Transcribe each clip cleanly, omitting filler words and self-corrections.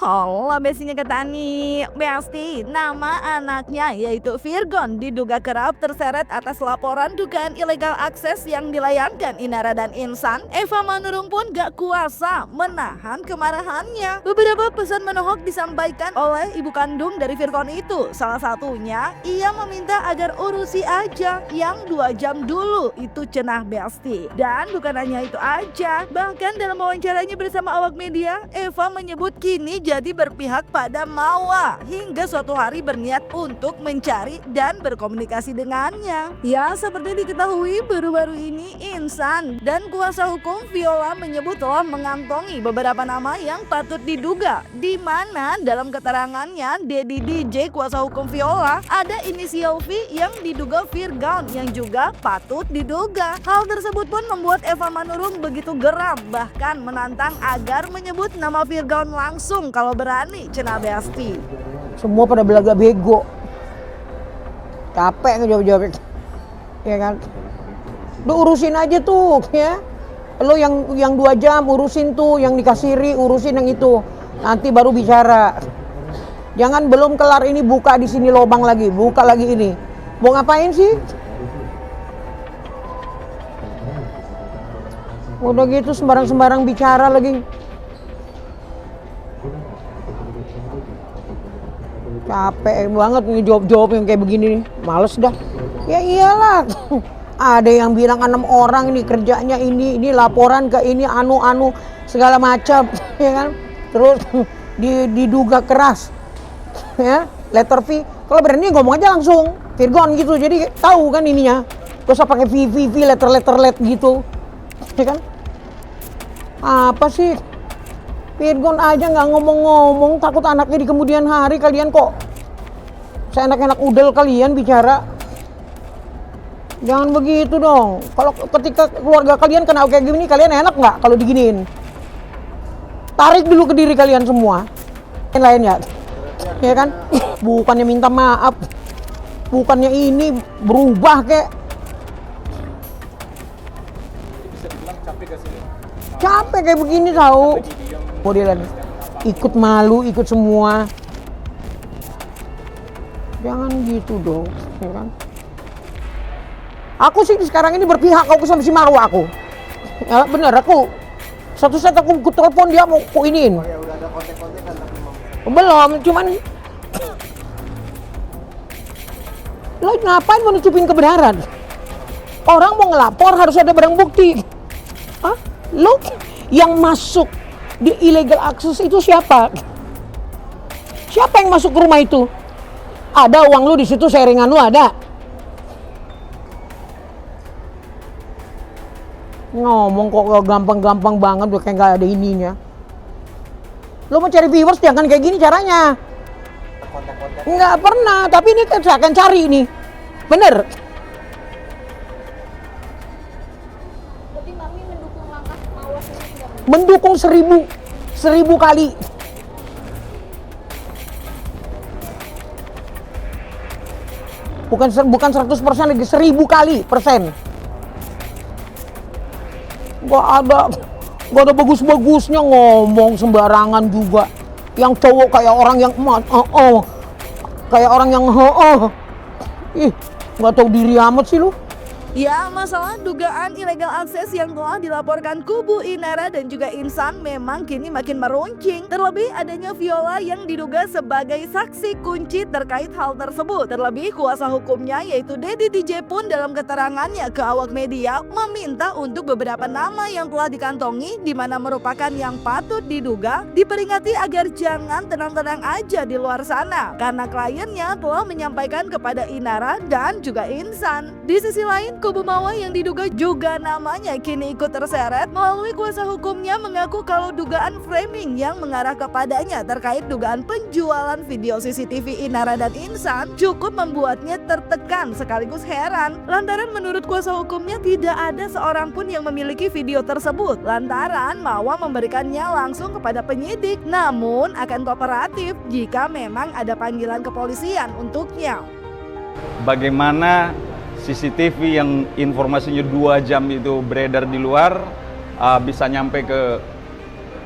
Halo, besinya Ketani. Besti, nama anaknya yaitu Virgon diduga kerap terseret atas laporan dugaan ilegal akses yang dilayangkan Inara dan Insan. Eva Manurung pun gak kuasa menahan kemarahannya. Beberapa pesan menohok disampaikan oleh ibu kandung dari Virgon itu. Salah satunya, ia meminta agar urusi aja yang 2 jam dulu. Itu cenah Besti. Dan bukan hanya itu aja, bahkan dalam wawancaranya bersama awak media, Eva menyebut kini jadi berpihak pada Mawa hingga suatu hari berniat untuk mencari dan berkomunikasi dengannya. Ya, seperti diketahui baru-baru ini Insan dan kuasa hukum Viola menyebut telah mengantongi beberapa nama yang patut diduga, di mana dalam keterangannya Dedi DJ kuasa hukum Viola ada inisial V yang diduga Virgon yang juga patut diduga. Hal tersebut pun membuat Eva Manurung begitu geram, bahkan menantang agar menyebut nama Virgon langsung kalau berani, cenah Besti. Semua pada belaga bego. Capek ngejawab-jawab. Ya kan? Lu urusin aja tuh, ya. Lu yang 2 jam urusin tuh, yang dikasiri urusin yang itu. Nanti baru bicara. Jangan belum kelar ini buka di sini lobang lagi, buka lagi ini. Mau ngapain sih? Udah gitu sembarang-sembarang bicara lagi. Capek banget ngejawab-jawab yang kayak begini nih. Males dah. Ya iyalah. Ada yang bilang 6 orang ini kerjanya ini laporan ke ini anu segala macam, ya kan? Terus diduga keras. Ya, letter V. Kalau berani ngomong aja langsung Virgon gitu. Jadi tahu kan ininya. Gak usah pakai V letter gitu. Ya kan? Apa sih? Virgon aja nggak ngomong-ngomong, takut anaknya di kemudian hari. Kalian kok seenak-enak udel kalian bicara. Jangan begitu dong. Kalau ketika keluarga kalian kena kayak gini, kalian enak nggak kalau diginiin? Tarik dulu ke diri kalian semua. Yang lain ya kan? Bukannya minta maaf, bukannya ini berubah kek. Capek kayak begini tahu. Modelan ikut malu, ikut semua. Jangan gitu dong, ya kan? Aku sih sekarang ini berpihak aku sama si Marwa aku. Ya bener aku. Satu saat aku telepon dia mau ku iniin. Oh ya udah ada kontak-kontakan tapi Belum, cuman lo ngapain menutupin kebenaran? Orang mau ngelapor harus ada barang bukti. Hah? Lo yang masuk di illegal access itu siapa? Siapa yang masuk ke rumah itu? Ada uang lu di situ, sharingan lu ada. Ngomong kok gampang-gampang banget, udah kayak nggak ada ininya. Lu mau cari viewers jangan kayak gini caranya. Nggak pernah, tapi ini kan saya akan cari nih. Bener. Berarti Mami mendukung langkah Mawas ini tidak? Mendukung 1000 kali. Bukan 100% lagi, 1000 kali persen. Gak ada bagus-bagusnya ngomong sembarangan juga. Yang cowok kayak orang yang kayak orang yang ih, nggak tahu diri amat sih lu. Ya, masalah dugaan ilegal akses yang telah dilaporkan kubu Inara dan juga Insan memang kini makin meruncing. Terlebih adanya Viola yang diduga sebagai saksi kunci terkait hal tersebut. Terlebih kuasa hukumnya yaitu Dedi DJ pun dalam keterangannya ke awak media meminta untuk beberapa nama yang telah dikantongi di mana merupakan yang patut diduga diperingati agar jangan tenang-tenang aja di luar sana. Karena kliennya telah menyampaikan kepada Inara dan juga Insan. Di sisi lain, kubu Mawa yang diduga juga namanya kini ikut terseret melalui kuasa hukumnya mengaku kalau dugaan framing yang mengarah kepadanya terkait dugaan penjualan video CCTV Inara dan Insan cukup membuatnya tertekan sekaligus heran lantaran menurut kuasa hukumnya tidak ada seorang pun yang memiliki video tersebut lantaran Mawa memberikannya langsung kepada penyidik namun akan kooperatif jika memang ada panggilan kepolisian untuknya. Bagaimana CCTV yang informasinya 2 jam itu beredar di luar bisa nyampe ke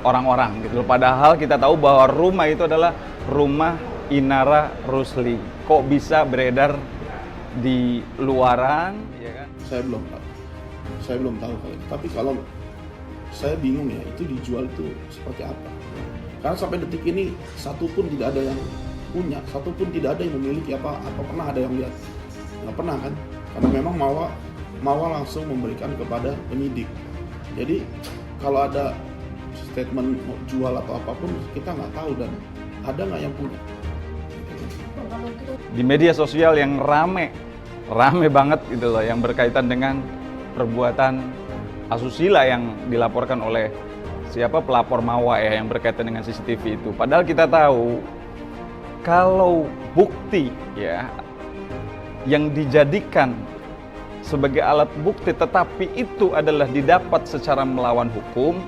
orang-orang gitu. Padahal kita tahu bahwa rumah itu adalah rumah Inara Rusli. Kok bisa beredar di luaran, ya kan? Saya belum tahu kali. Tapi kalau saya bingung ya, itu dijual itu seperti apa? Karena sampai detik ini satu pun tidak ada yang punya, satu pun tidak ada yang memiliki. Apa pernah ada yang lihat? Nggak pernah kan? Karena memang Mawa langsung memberikan kepada penyidik. Jadi kalau ada statement mau jual atau apapun kita nggak tahu, dan ada nggak yang punya. Di media sosial yang rame banget gitu loh, yang berkaitan dengan perbuatan asusila yang dilaporkan oleh siapa pelapor Mawa ya, yang berkaitan dengan CCTV itu. Padahal kita tahu kalau bukti ya yang dijadikan sebagai alat bukti tetapi itu adalah didapat secara melawan hukum,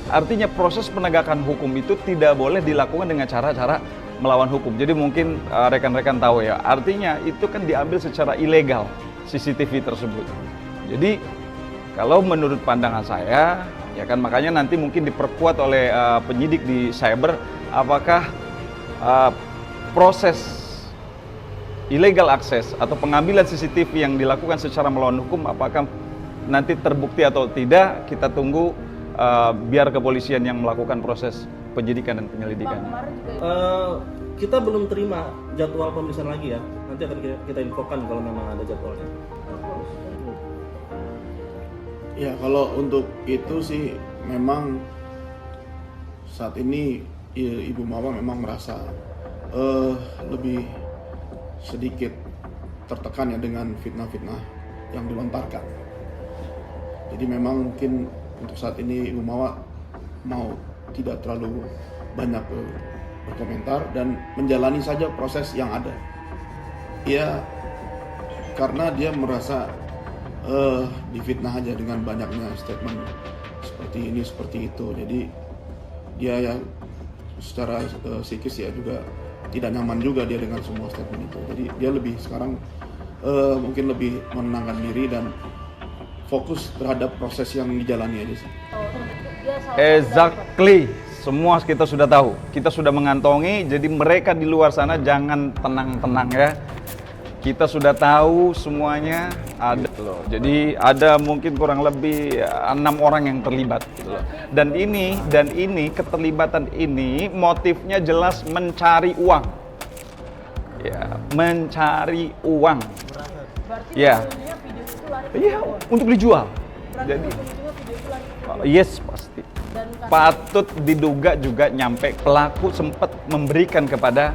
artinya proses penegakan hukum itu tidak boleh dilakukan dengan cara-cara melawan hukum. Jadi mungkin rekan-rekan tahu ya, artinya itu kan diambil secara ilegal CCTV tersebut. Jadi kalau menurut pandangan saya, ya kan, makanya nanti mungkin diperkuat oleh penyidik di cyber, apakah proses illegal access atau pengambilan CCTV yang dilakukan secara melawan hukum, apakah nanti terbukti atau tidak, kita tunggu biar kepolisian yang melakukan proses penyidikan dan penyelidikan. Kita belum terima jadwal pemeriksaan lagi ya. Nanti akan kita infokan kalau memang ada jadwalnya. Ya kalau untuk itu sih memang saat ini Ibu Mawa memang merasa lebih sedikit tertekan ya dengan fitnah-fitnah yang dilontarkan. Jadi memang mungkin untuk saat ini Ibu Mawa mau tidak terlalu banyak berkomentar dan menjalani saja proses yang ada. Ya karena dia merasa difitnah aja dengan banyaknya statement seperti ini seperti itu. Jadi dia ya secara psikis ya juga tidak nyaman juga dia dengan semua statement itu. Jadi dia lebih sekarang mungkin lebih menenangkan diri dan fokus terhadap proses yang dijalani aja sih. Exactly, semua kita sudah tahu, kita sudah mengantongi. Jadi mereka di luar sana jangan tenang-tenang ya. Kita sudah tahu semuanya ada loh. Jadi ada mungkin kurang lebih 6 orang yang terlibat gitu loh. Dan ini keterlibatan ini motifnya jelas mencari uang. Ya, mencari uang. Ya. Iya, untuk dijual. Jadi yes pasti. Patut diduga juga nyampe pelaku sempat memberikan kepada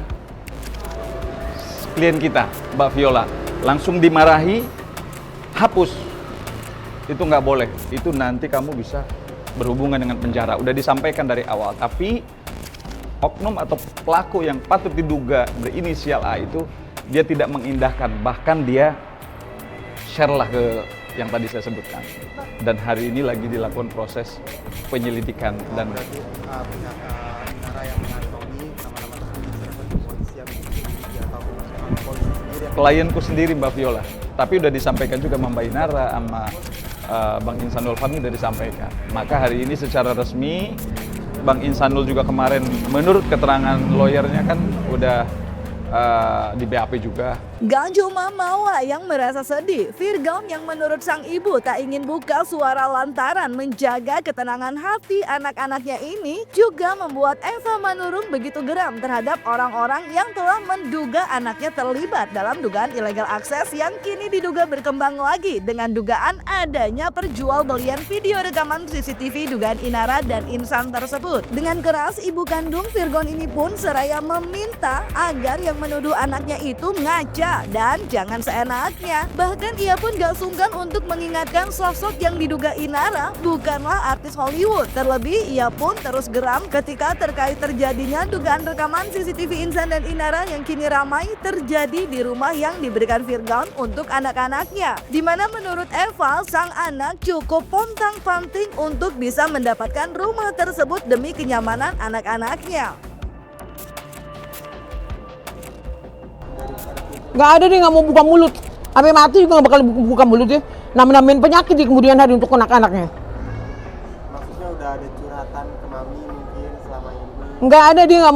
klien kita, Mbak Viola, langsung dimarahi, hapus. Itu nggak boleh. Itu nanti kamu bisa berhubungan dengan penjara. Udah disampaikan dari awal. Tapi oknum atau pelaku yang patut diduga berinisial A itu dia tidak mengindahkan, bahkan dia share lah ke yang tadi saya sebutkan. Dan hari ini lagi dilakukan proses penyelidikan dan pihak Inara yang mengantongi nama-nama tersebut ke polisi yang atau polisi sendiri. Klienku sendiri Mbak Viola, tapi udah disampaikan juga sama Mbak Inara sama Bang Insanul Fahmi udah disampaikan. Maka hari ini secara resmi Bang Insanul juga kemarin menurut keterangan lawyernya kan udah di BAP juga. Gak cuma Mawa yang merasa sedih, Firgaun yang menurut sang ibu tak ingin buka suara lantaran menjaga ketenangan hati anak-anaknya ini juga membuat Eva Manurung begitu geram terhadap orang-orang yang telah menduga anaknya terlibat dalam dugaan illegal access yang kini diduga berkembang lagi dengan dugaan adanya perjualbelian video rekaman CCTV dugaan Inara dan Insan tersebut. Dengan keras, ibu kandung Firgaun ini pun seraya meminta agar yang menuduh anaknya itu ngaca dan jangan seenaknya. Bahkan ia pun gak sungkan untuk mengingatkan sosok yang diduga Inara bukanlah artis Hollywood. Terlebih ia pun terus geram ketika terkait terjadinya dugaan rekaman CCTV Insan dan Inara yang kini ramai terjadi di rumah yang diberikan Firgaun untuk anak-anaknya. Dimana menurut Eva, sang anak cukup pontang-panting untuk bisa mendapatkan rumah tersebut demi kenyamanan anak-anaknya. Nggak ada deh, nggak mau buka mulut. Sampai mati juga nggak bakal buka mulut deh. Namain penyakit di kemudian hari untuk anak-anaknya. Maksudnya udah ada curhatan ke mami mungkin selama ini. Nggak ada, dia nggak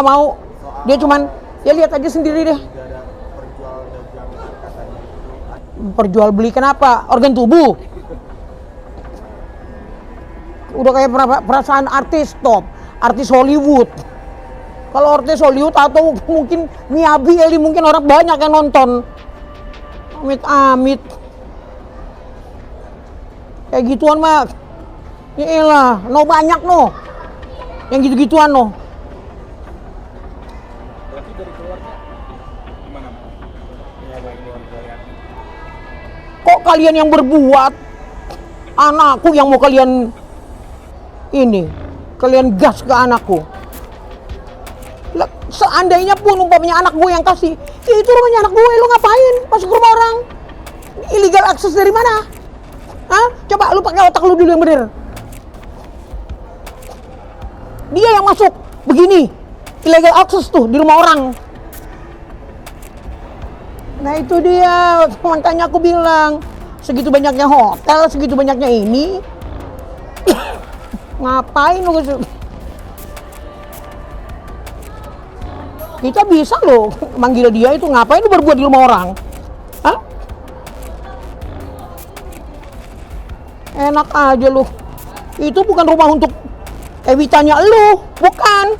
mau. Soal Dia cuman ya lihat aja sendiri deh. juga ada perjual dagangan katanya itu. Perjual beli kenapa? Organ tubuh. Udah kayak perasaan artis top, artis Hollywood. Kalau artis Hollywood atau mungkin Miyabi Eli mungkin orang banyak yang nonton. Amit-amit. Kayak gituan mah. Ya elah, no banyak no. Yang gitu-gituan no. Berarti dari keluarga gimana? Menyabai keluarga ya. Kok kalian yang berbuat? Anakku yang mau kalian gas ke anakku. Lah, seandainya pun umpamanya anak gue yang kasih, ya itu rumahnya anak gue, lu ngapain masuk rumah orang? Illegal akses dari mana? Hah? Coba lu pakai otak lu dulu yang bener. Dia yang masuk begini, illegal akses tuh di rumah orang. Nah itu dia, makanya aku bilang, segitu banyaknya hotel, segitu banyaknya ini, ngapain lu? Kita bisa loh manggil dia itu, ngapain lu berbuat di rumah orang? Hah? Enak aja lu. Itu bukan rumah untuk Evitanya lu, bukan.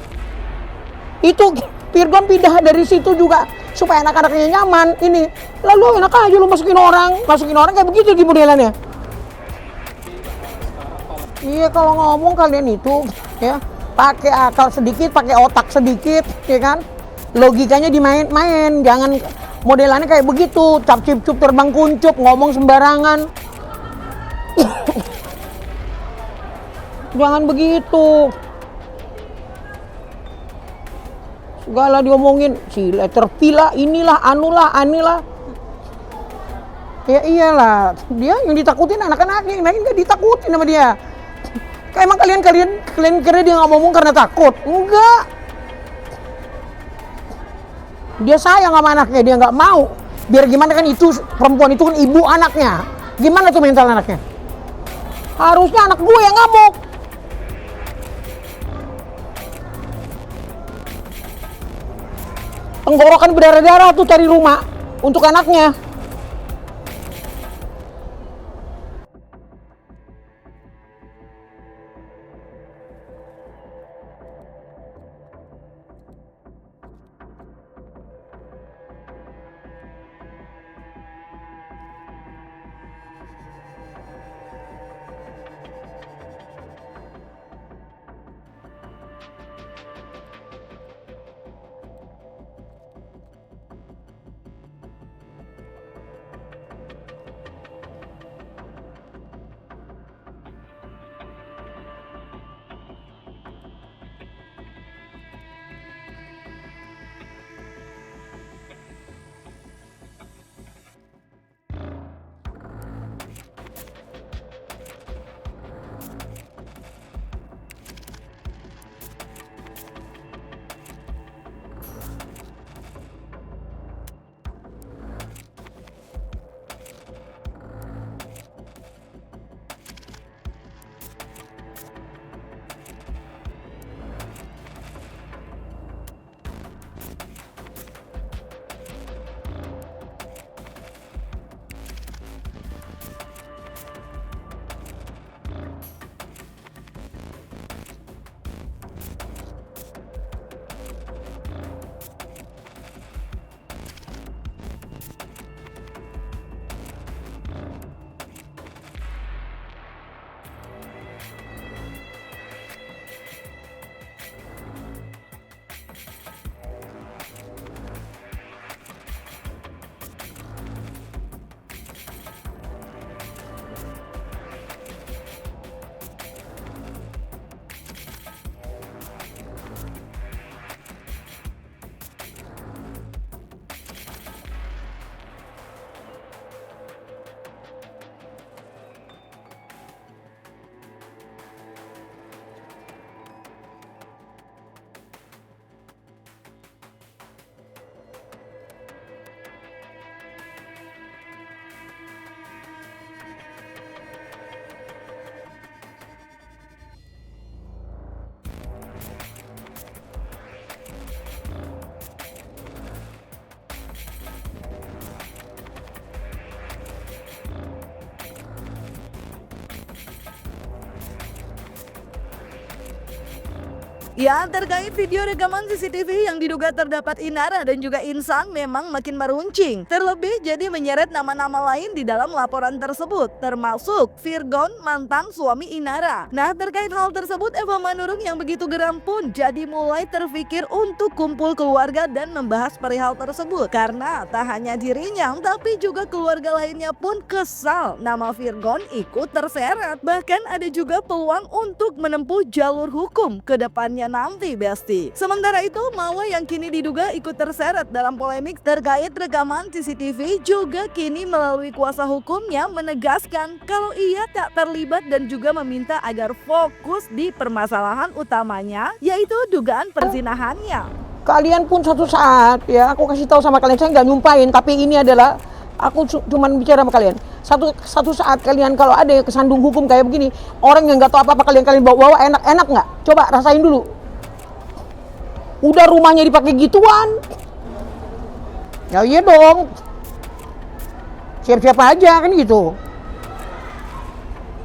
Itu Virgon pindah dari situ juga supaya anak-anaknya nyaman. Ini lalu enak aja lu masukin orang kayak begitu di modelannya. Iya, kalau ngomong kalian itu ya pakai akal sedikit, pakai otak sedikit, ya kan? Logikanya dimain-main, jangan modelannya kayak begitu, cap cip cup terbang kuncup, ngomong sembarangan. Jangan begitu. Segala diomongin, si letter P lah, inilah, anulah, anilah. Ya iyalah, dia yang ditakutin anak-anaknya, yang lain nggak ditakutin sama dia. Kayak emang kalian kira dia nggak ngomong karena takut? Enggak. Dia sayang sama anaknya, dia nggak mau. Biar gimana kan itu perempuan itu kan ibu anaknya. Gimana tuh mental anaknya? Harusnya anak gue yang ngamuk. Tenggorokan berdarah-darah tuh cari rumah untuk anaknya. Ya, terkait video rekaman CCTV yang diduga terdapat Inara dan juga Insan memang makin meruncing. Terlebih jadi menyeret nama-nama lain di dalam laporan tersebut, termasuk Virgon, mantan suami Inara. Nah, terkait hal tersebut, Eva Manurung yang begitu geram pun jadi mulai terpikir untuk kumpul keluarga dan membahas perihal tersebut. Karena tak hanya dirinya, tapi juga keluarga lainnya pun kesal nama Virgon ikut terseret. Bahkan ada juga peluang untuk menempuh jalur hukum ke depannya nanti, Besti. Sementara itu, Mawa yang kini diduga ikut terseret dalam polemik terkait rekaman CCTV juga kini melalui kuasa hukumnya menegaskan kalau ia tak terlibat dan juga meminta agar fokus di permasalahan utamanya, yaitu dugaan perzinahannya. Kalian pun suatu saat, ya aku kasih tahu sama kalian, saya nggak nyumpahin, tapi ini adalah aku cuman bicara sama kalian. Satu saat kalian kalau ada yang kesandung hukum kayak begini, orang yang nggak tahu apa-apa kalian bawa enak nggak? Coba rasain dulu. Udah rumahnya dipakai gituan, ya iya dong, siap-siap aja kan gitu.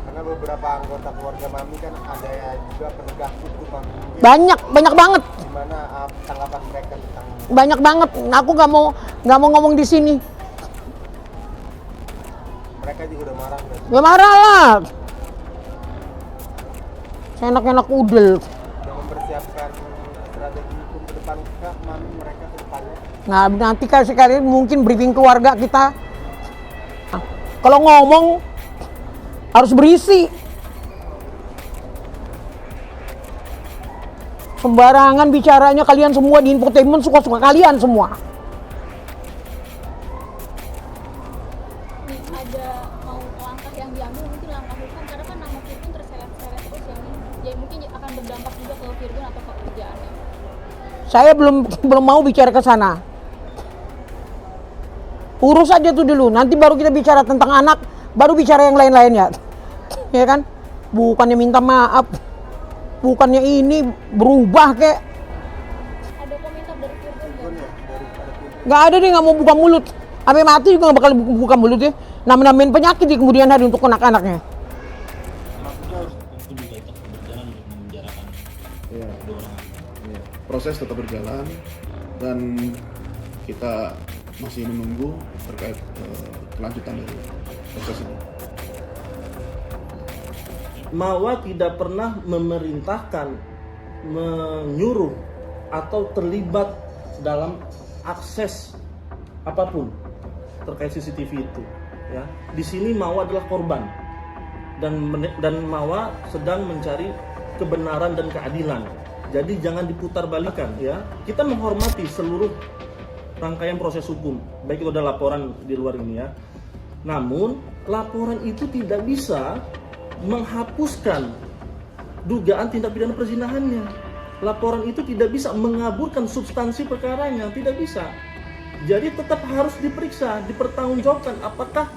Karena beberapa anggota keluarga Mami kan ada juga penegak hukum Mami. Banyak banget. Gimana tanggapan mereka tentang Banyak banget. Aku nggak mau ngomong di sini. mereka juga udah marah berarti. Ya marah lah. Enak-enak udel. Udah mempersiapkan strategi hukum ke depan kah Mami mereka ke depannya? Nah nanti sekali mungkin briefing keluarga kita. Nah, kalau ngomong harus berisi. Sembarangan bicaranya kalian semua di infotainment suka-suka kalian semua. Ada mau langkah yang diambil, mungkin langkah hukum, karena kan nama Virgon terseret-seret terus ya, ya mungkin akan berdampak juga ke Virgon atau ke kerjaannya. Saya belum mau bicara ke sana. Urus aja tuh dulu, nanti baru kita bicara tentang anak, baru bicara yang lain-lain ya. Ya kan? Bukannya minta maaf, bukannya ini berubah kek. Ada komentar dari Virgon ya? Nggak ada deh, nggak mau buka mulut. Sampai mati juga nggak bakal buka mulut deh. Namain penyakit di kemudian hari untuk anak-anaknya. Ya, proses tetap berjalan dan kita masih menunggu terkait kelanjutan dari proses ini. Mawa tidak pernah memerintahkan, menyuruh atau terlibat dalam akses apapun terkait CCTV itu. Ya, di sini Mawa adalah korban dan Mawa sedang mencari kebenaran dan keadilan. Jadi jangan diputar balikan ya. Kita menghormati seluruh rangkaian proses hukum, baik itu ada laporan di luar ini ya. Namun laporan itu tidak bisa menghapuskan dugaan tindak pidana perzinahannya. Laporan itu tidak bisa mengaburkan substansi perkaranya, tidak bisa. Jadi tetap harus diperiksa, dipertanggungjawabkan apakah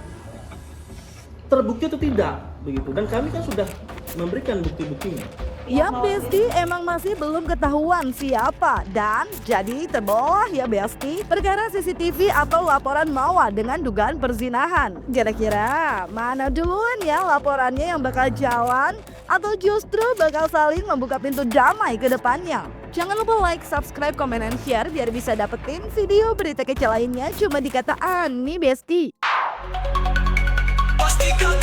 terbukti atau tidak, begitu. Dan kami kan sudah memberikan bukti-buktinya. Ya Besti, emang masih belum ketahuan siapa dan jadi terbelah ya Besti perkara CCTV atau laporan Mawa dengan dugaan perzinahan. Kira-kira mana duluan ya laporannya yang bakal jalan atau justru bakal saling membuka pintu damai ke depannya? Jangan lupa like, subscribe, komen, and share biar bisa dapetin video berita kece lainnya cuma di Kata Ani Besti. Pastikan